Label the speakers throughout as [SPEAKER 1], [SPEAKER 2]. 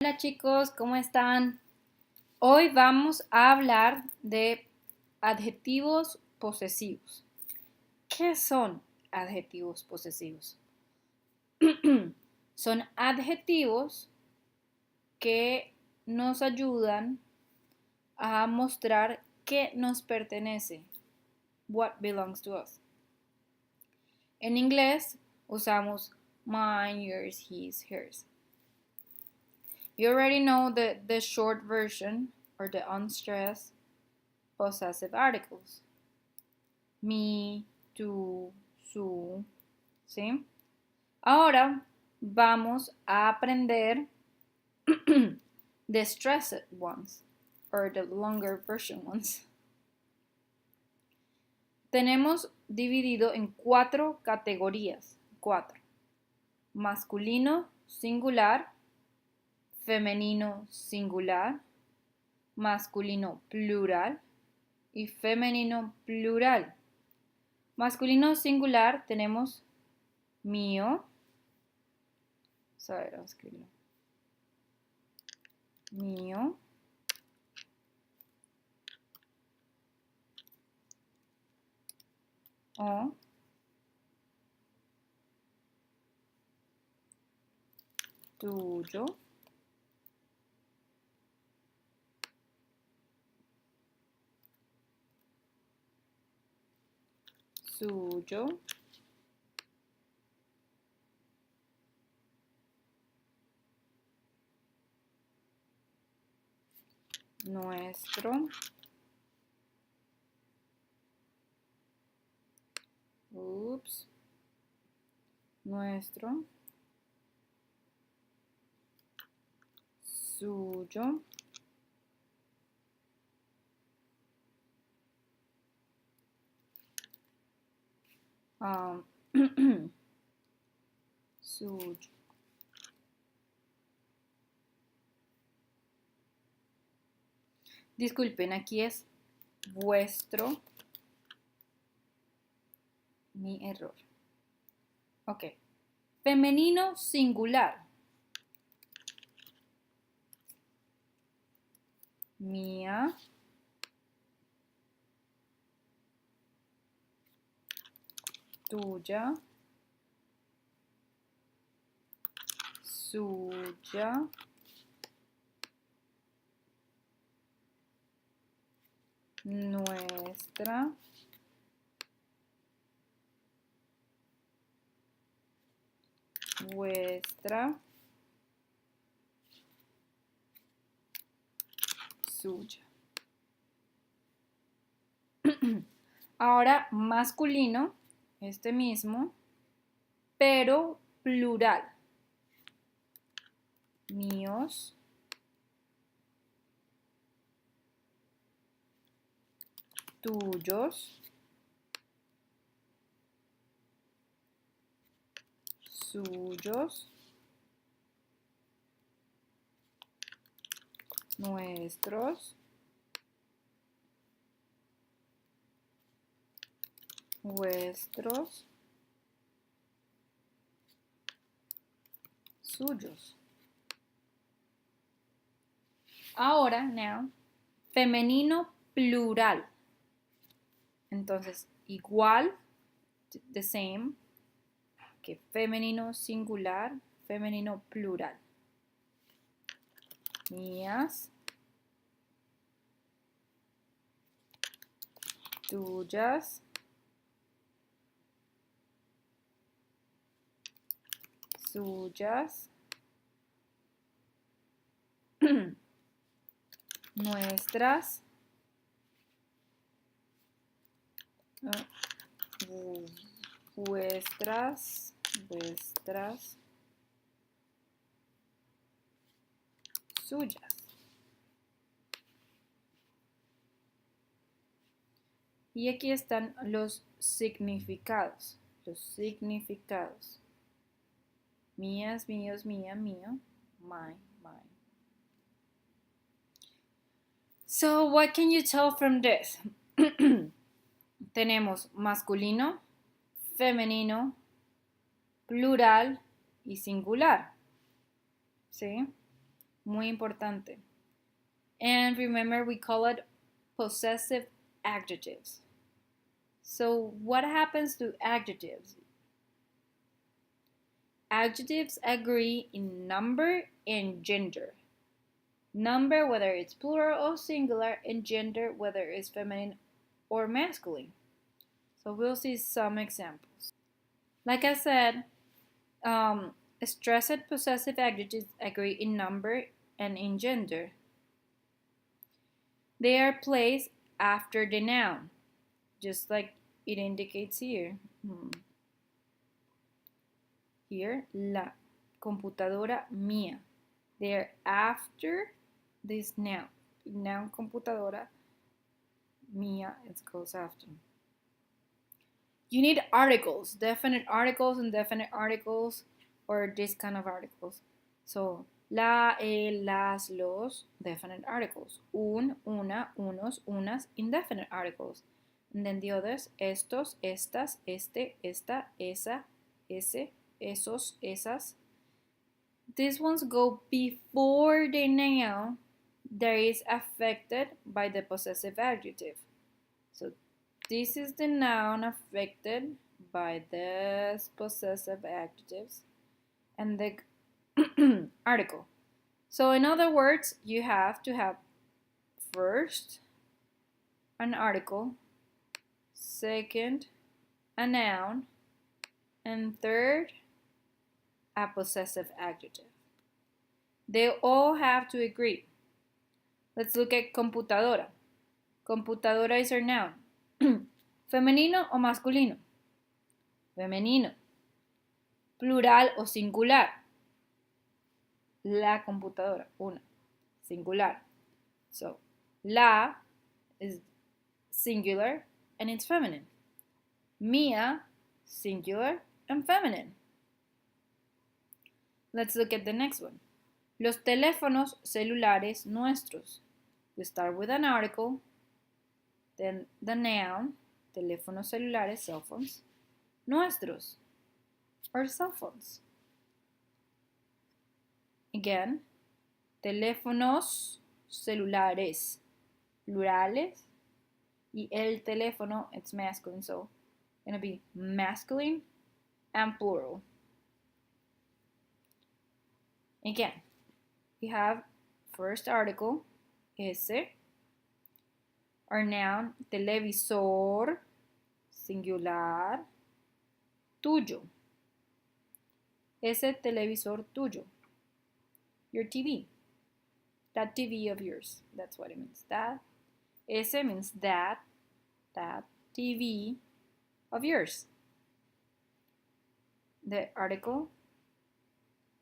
[SPEAKER 1] Hola chicos, ¿cómo están? Hoy vamos a hablar de adjetivos posesivos. ¿Qué son adjetivos posesivos? Son adjetivos que nos ayudan a mostrar qué nos pertenece. What belongs to us. En inglés usamos mine, yours, his, hers. You already know the short version or the unstressed possessive articles. Me, tú, su, ¿sí? Ahora vamos a aprender the stressed ones or the longer version ones. Tenemos dividido en 4 categorías. 4. Masculino singular, femenino singular, masculino plural y femenino plural. Masculino singular tenemos mío. Vamos a escribirlo. Mío. O. Tuyo. Suyo. Nuestro. Ups. Nuestro. Suyo. Suyo. Disculpen, aquí es vuestro. Mi error. Ok. Femenino singular. Mía. Tuya. Suya. Nuestra. Vuestra. Suya. Ahora masculino, este mismo, pero plural. Míos. Tuyos. Suyos. Nuestros. Vuestros. Suyos. Ahora, now, femenino plural. Entonces, igual, the same, que femenino singular, femenino plural. Mías. Tuyas. Suyas. Nuestras. Vuestras. Vuestras. Suyas. Y aquí están los significados. Los significados. Mías, míos, mía, mío. Mine, mine. So, what can you tell from this? Tenemos masculino, femenino, plural y singular. ¿Sí? Muy importante. And remember, we call it possessive adjectives. So what happens to adjectives? Adjectives agree in number and gender. Number, whether it's plural or singular, and gender, whether it's feminine or masculine. So we'll see some examples. Like I said, stressed possessive adjectives agree in number and in gender. They are placed after the noun, just like it indicates here. Here, la computadora mía. They are after this noun. Noun computadora mía, it goes after. You need articles, definite articles, indefinite articles, or this kind of articles. So, la, el, las, los, definite articles. Un, una, unos, unas, indefinite articles. And then the others, estos, estas, este, esta, esa, ese, esos, esas. These ones go before the noun that is affected by the possessive adjective. So this is the noun affected by the possessive adjectives and the article. So in other words, you have to have first an article, second a noun, and third a possessive adjective. They all have to agree. Let's look at computadora. Computadora is our noun. ¿Femenino o masculino? Femenino. Plural o singular. La computadora, una. Singular. So, la is singular and it's feminine. Mía, singular and feminine. Let's look at the next one. Los teléfonos celulares nuestros. We start with an article, then the noun, teléfonos celulares, cell phones, nuestros, or cell phones. Again, teléfonos celulares, plurales, y el teléfono, it's masculine, so it's going to be masculine and plural. Again, we have first article, ese, our noun, televisor, singular, tuyo. Ese televisor tuyo. Your TV. That TV of yours. That's what it means. That. Ese means that TV of yours. The article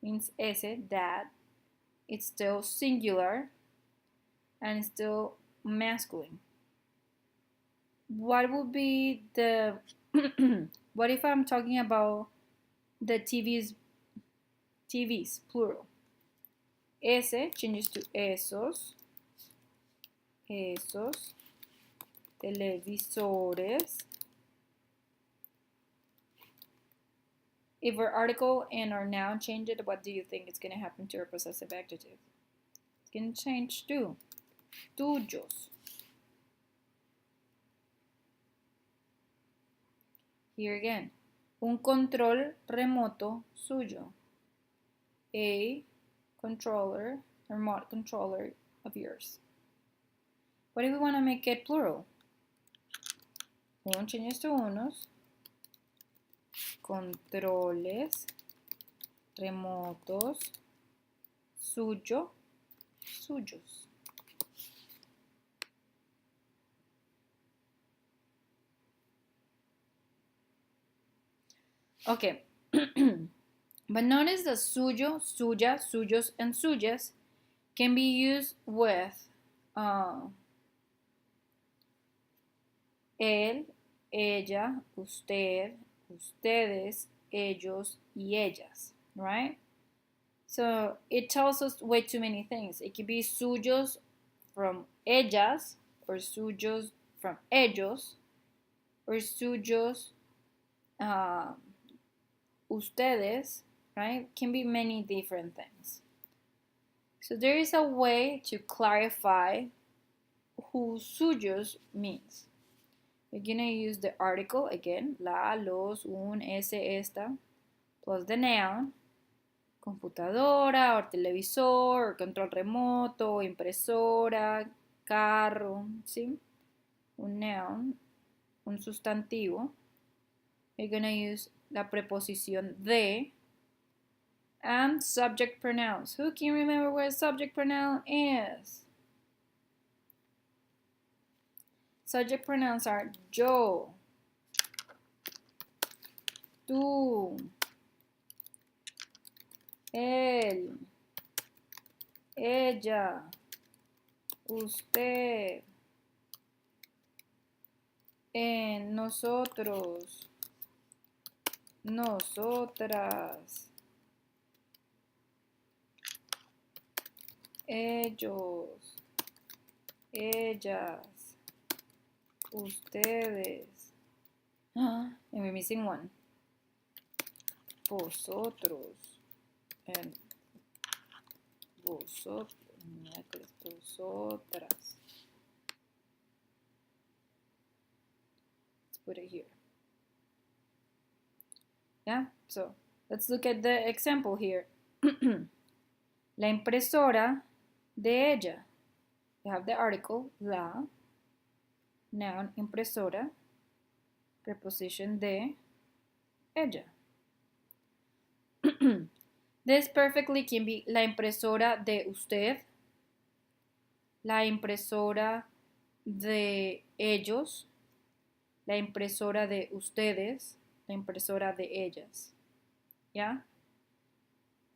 [SPEAKER 1] means ese, that. It's still singular and it's still masculine. What would be the what if I'm talking about the TVs, plural? Ese changes to esos televisores. If our article and our noun change it, what do you think is going to happen to our possessive adjective? It's going to change to tuyos. Here again, un control remoto suyo. A controller, remote controller of yours. What if we want to make it plural? Un changes to unos. Controles remotos suyo, suyos. Okay, but notice that suyo, suya, suyos, and suyas can be used with él, ella, usted, ustedes, ellos, y ellas, right? So it tells us way too many things. It could be suyos from ellas, or suyos from ellos, or suyos ustedes, right? Can be many different things. So there is a way to clarify who suyos means. We're going to use the article again, la, los, un, ese, esta, plus the noun, computadora, or televisor, or control remoto, impresora, carro, ¿sí? Un noun, un sustantivo. We're going to use la preposición de and subject pronouns. Who can remember what a subject pronoun is? Subject pronouns are yo, tú, él, ella, usted, en, nosotros, nosotras, ellos, ellas, ustedes. And we're missing one. Vosotros. And vosotros. Vosotras. Let's put it here. Yeah, so let's look at the example here. La impresora de ella. We have the article, la, noun, impresora, preposition de ella. This perfectly can be la impresora de usted, la impresora de ellos, la impresora de ustedes, la impresora de ellas. Yeah?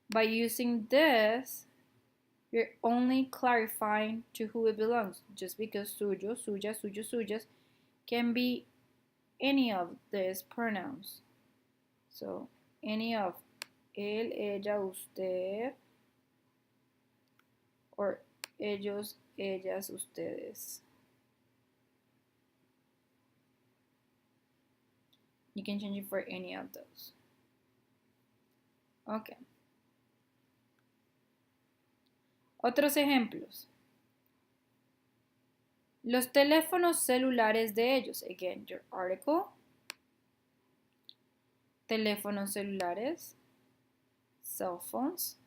[SPEAKER 1] By using this, you're only clarifying to who it belongs, just because suyo, suya, suyos, suyas can be any of these pronouns. So, any of él, ella, usted, or ellos, ellas, ustedes. You can change it for any of those. Okay. Otros ejemplos. Los teléfonos celulares de ellos. Again, your article. Teléfonos celulares. Cell phones.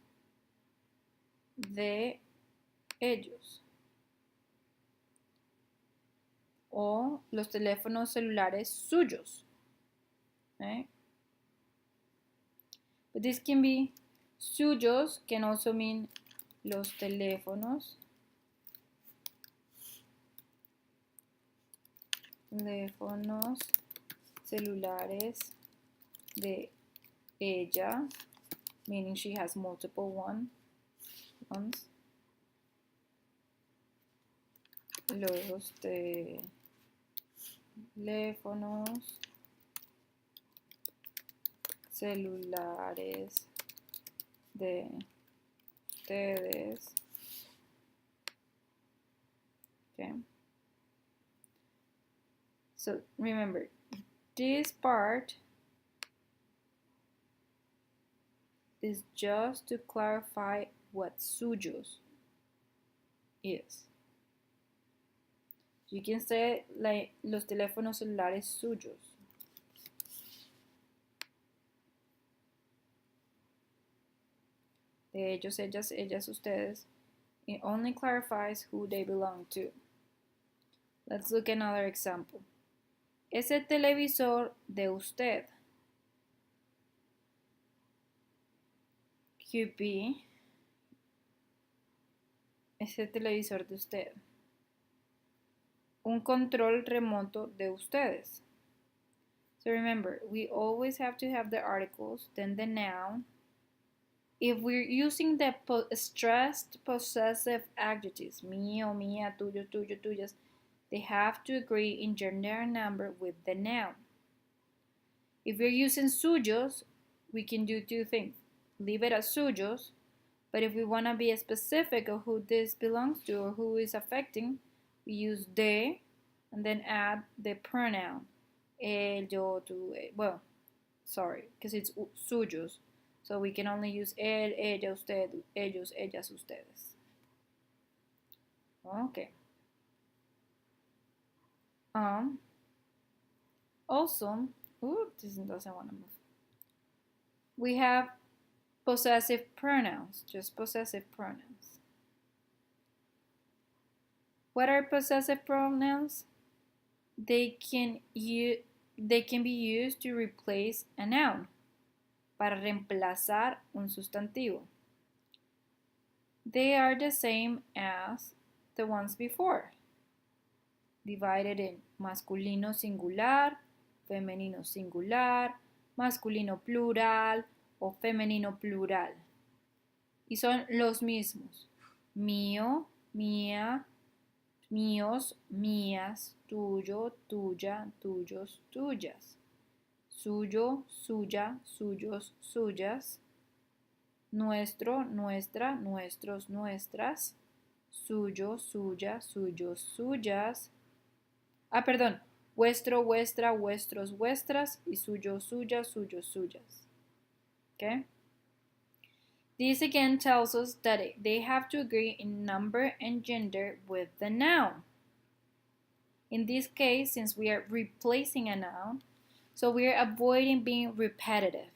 [SPEAKER 1] De ellos. O los teléfonos celulares suyos. Okay? But this can be suyos, can also mean los teléfonos. Teléfonos celulares de ella, meaning she has multiple ones. Los teléfonos celulares de ustedes. Okay. So remember, this part is just to clarify what suyos is. You can say like los teléfonos celulares suyos. De ellos, ellas, ellas, ustedes. It only clarifies who they belong to. Let's look at another example. Ese televisor de usted. Could be ese televisor de usted. Un control remoto de ustedes. So remember, we always have to have the articles, then the noun. If we're using the stressed possessive adjectives, mío, mía, tuyo, tuyo, tuyas, they have to agree in gender and number with the noun. If we're using suyos, we can do two things. Leave it as suyos, but if we want to be specific of who this belongs to or who is affecting, we use de and then add the pronoun. El, yo, tú, well, sorry, because it's suyos. So we can only use él, ella, usted, ellos, ellas, ustedes. Okay. Also, this doesn't want to move. We have possessive pronouns, just possessive pronouns. What are possessive pronouns? They can be used to replace a noun, para reemplazar un sustantivo. They are the same as the ones before, divided in masculino singular, femenino singular, masculino plural o femenino plural. Y son los mismos. Mío, mía, míos, mías, tuyo, tuya, tuyos, tuyas. Suyo, suya, suyos, suyas. Nuestro, nuestra, nuestros, nuestras. Suyo, suya, suyos, suyas. Perdón. Vuestro, vuestra, vuestros, vuestras. Y suyo, suya, suyos, suyas. Okay? This again tells us that they have to agree in number and gender with the noun. In this case, since we are replacing a noun, so we are avoiding being repetitive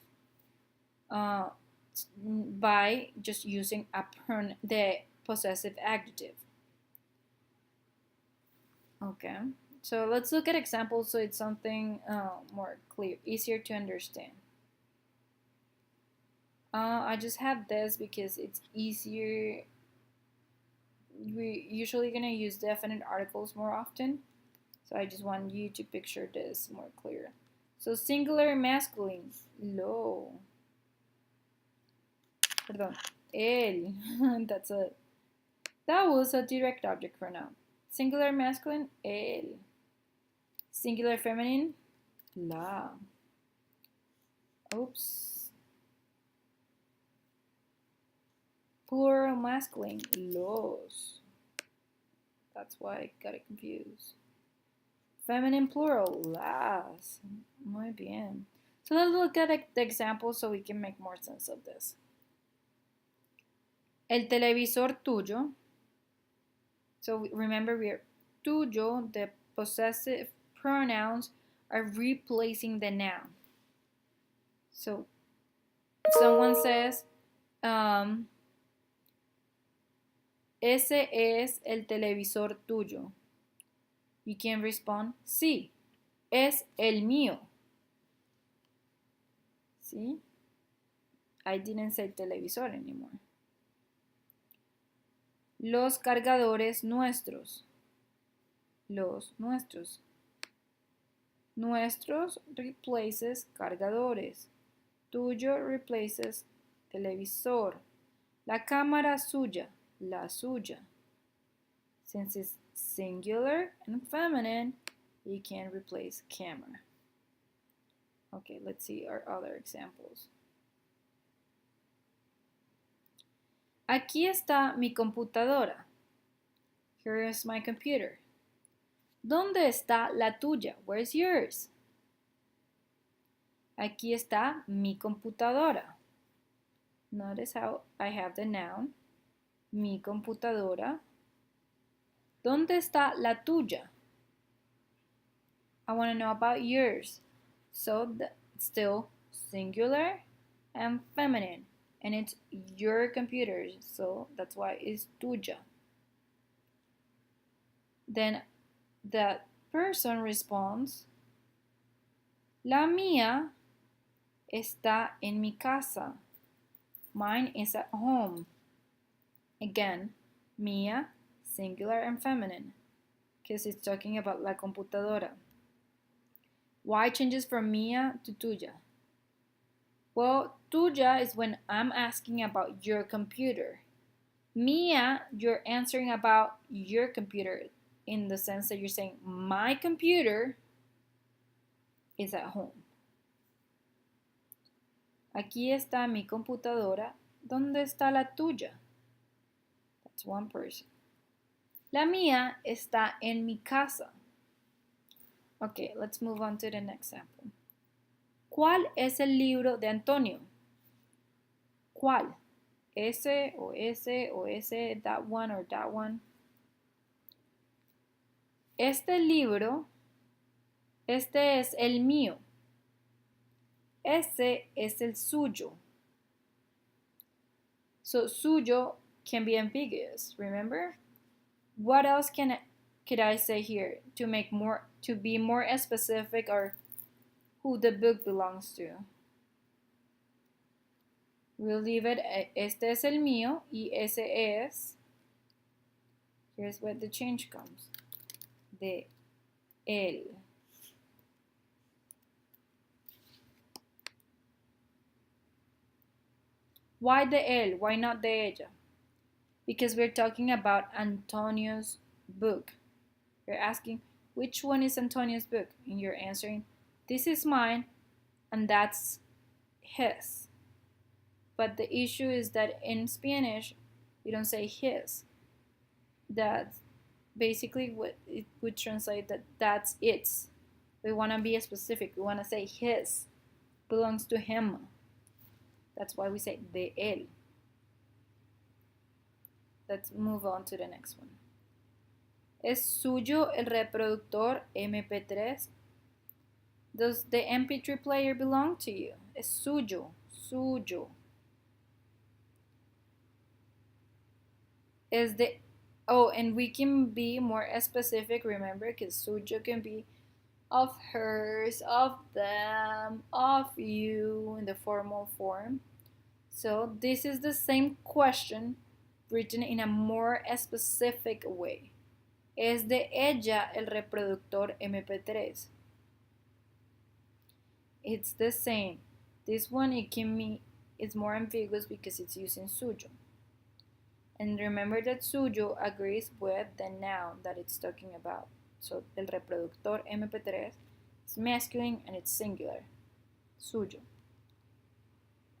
[SPEAKER 1] by just using the possessive adjective. Okay, so let's look at examples so it's something more clear, easier to understand. I just have this because it's easier. We're usually going to use definite articles more often. So I just want you to picture this more clear. So singular masculine, lo. Perdón, él. That was a direct object pronoun. Singular masculine, él. Singular feminine, la. Oops. Plural masculine, los. That's why I got it confused. Feminine plural, las. Muy bien. So let's look at the example so we can make more sense of this. El televisor tuyo. So remember, we are tuyo, the possessive pronouns are replacing the noun. So someone says, ese es el televisor tuyo. You can respond, sí, es el mío. See? I didn't say televisor anymore. Los cargadores nuestros. Los nuestros. Nuestros replaces cargadores. Tuyo replaces televisor. La cámara suya. La suya. Since it's singular and feminine, you can replace camera. Okay, let's see our other examples. Aquí está mi computadora. Here is my computer. ¿Dónde está la tuya? Where's yours? Aquí está mi computadora. Notice how I have the noun. Mi computadora. ¿Dónde está la tuya? I want to know about yours. So it's still singular and feminine. And it's your computer. So that's why it's tuya. Then the person responds, la mía está en mi casa. Mine is at home. Again, mía, singular and feminine, because it's talking about la computadora. Why changes from mía to tuya? Well, tuya is when I'm asking about your computer. Mía, you're answering about your computer in the sense that you're saying my computer is at home. Aquí está mi computadora. ¿Dónde está la tuya? That's one person. La mía está en mi casa. Okay, let's move on to the next example. ¿Cuál es el libro de Antonio? ¿Cuál? Ese o ese o ese, that one or that one. este libro, este es el mío. Ese es el suyo. So suyo can be ambiguous, remember? What else could I say here to be more specific or who the book belongs to? We'll leave it, este es el mío y ese es, here's where the change comes, de él. Why de él? Why not de ella? Because we're talking about Antonio's book. You're asking, which one is Antonio's book? And you're answering, this is mine and that's his. But the issue is that in Spanish, we don't say his. That's basically what it would translate that that's its. We want to be specific. We want to say his, belongs to him. That's why we say de él. Let's move on to the next one. ¿Es suyo el reproductor MP3? Does the MP3 player belong to you? Es suyo, suyo. Is the, oh, and we can be more specific, remember, because suyo can be of hers, of them, of you in the formal form. So this is the same question written in a more specific way. ¿Es de ella el reproductor MP3? It's the same. This one it's more ambiguous because it's using suyo. And remember that suyo agrees with the noun that it's talking about. So el reproductor MP3 is masculine and it's singular. Suyo.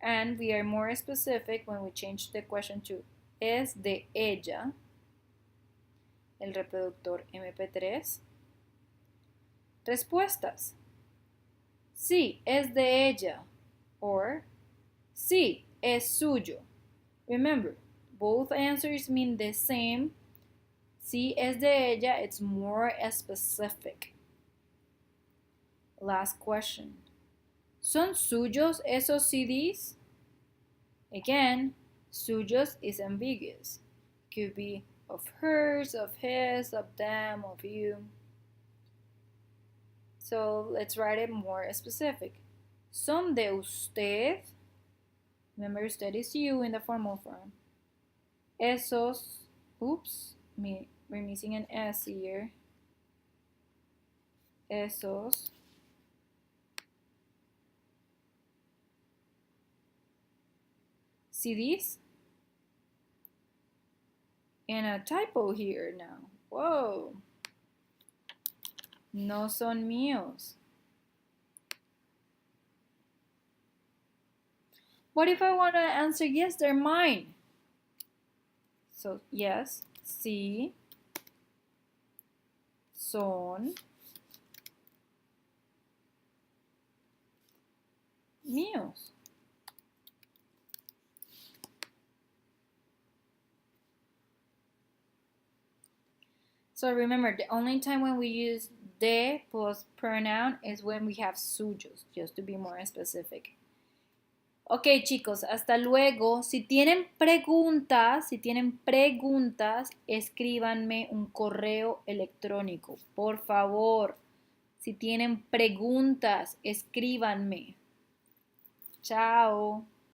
[SPEAKER 1] And we are more specific when we change the question to ¿es de ella el reproductor MP3? Respuestas. Sí, es de ella. Or sí, es suyo. Remember, both answers mean the same. Sí, es de ella, it's more specific. Last question. ¿Son suyos esos CDs? Again, suyos is ambiguous. Could be of hers, of his, of them, of you. So let's write it more specific. ¿Son de usted? Remember, usted is you in the formal form. Esos, oops, we're missing an S here. Esos CDs? And a typo here now. Whoa. No son míos. What if I want to answer yes, they're mine? So yes, sí, son míos. So remember, the only time when we use de plus pronoun is when we have suyos, just to be more specific. Ok, chicos, hasta luego. Si tienen preguntas, escríbanme un correo electrónico. Por favor, si tienen preguntas, escríbanme. Chao.